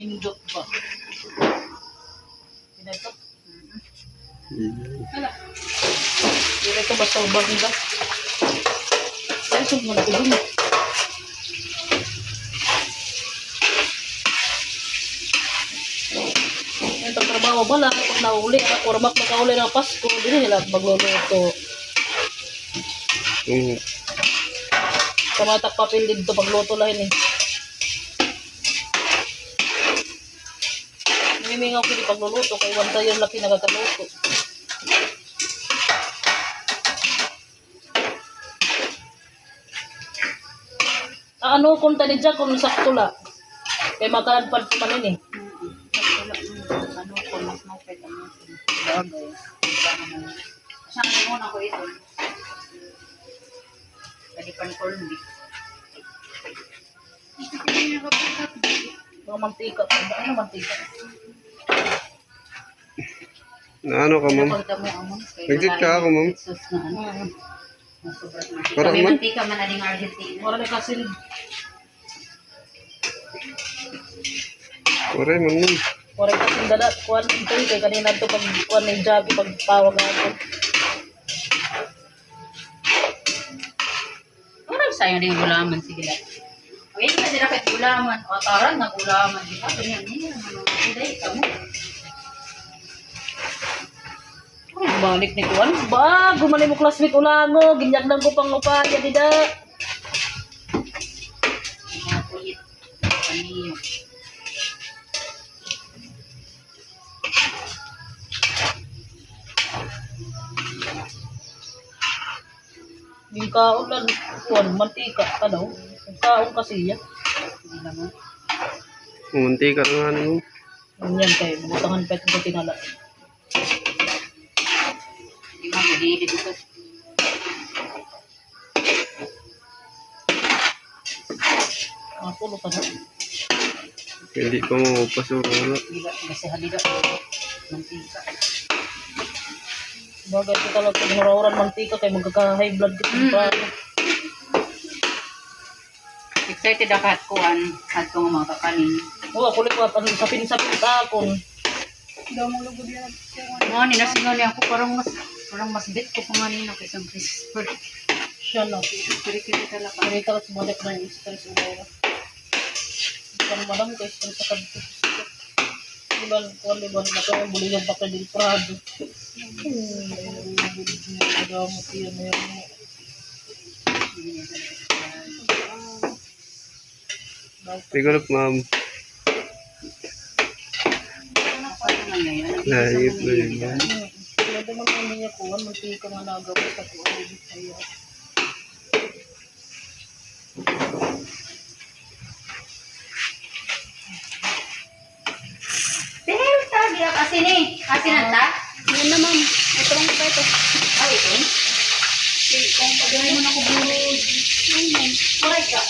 Indot ba? Pinatok. Hala. Dito ito basta ubang nila. Ay, sub mo na ito. Ito trabaho ba lang? Pag nauli, or mak nakauli ng Pasko, hindi nila magluluto. Kamatak papel dito pagluto lahin eh. Namimingaw ko di pagluluto kay wanta yung laki nagkakaluto. Ano kung tani dyan kung sakto la? Kay makaladpad ko man eh. Ano ko mas mapet ano bagay. Saan muna ko ito? Tadi pan corned beef. Mga mantika. Ano mantika? Ano ka, ma'am? Nagtit ka ako, ma'am. Parang Kami man. mantika man ading Argentina. Wala na kasi Oray, man, ma'am. wala kasi dadat. Kuhan ito kay kanina ito pag kuhan ng job pagpawag ako. Parang sayang din gulaman sige lang. Okay, kasi dapat gulaman. O taran na gulaman. Di ba? Ganyan niya. Hindi, kamu. Balik ni kuhan. Ba, gumali mo classmate ulango. Ginyak lang ko pang upaya, dida. Mga kulit. Paniyo. Yung kaon lang, kuhan, mantika ka daw. Yung kaon kasi yan. Hindi naman. Munti ka nga, ma'am. Yan kayo, butangan pa ito tinala. Hindi mo magigilid ito. Pulo ka na. Hindi pa mo pasuro. Bila, kasi halida. Mantika. Bagay ko talaga kung huraw-uran mantika kay magkaka-high blood ka. Excited ako at kuhan. At kong mga kakanin. Oo, ako lang ano, sapin-sapin ka akong. Mga ninasingali ako parang mas bit ko pa nga nina kaysa crisper. Siya na. Kiri-kiri talaga. Kaya talaga sumalik na yung stress ulo. Bukan madam kay stress sa kanto. Bulan, kuhan liban na kayo, buligan pa kayo dito prado. Nagamot yun na yun. Siguro, ma'am. Lahit na yun, ma'am. Pwede mo kung hindi niya kuhan, mantika nga nagawin sa kuhan. Ayaw. Pero tagi ako asin eh. Asin ang ta? Yan na ma'am, ito lang pa ito. Ay, ito. Kung pagawin mo na ko buro, Kuray ka.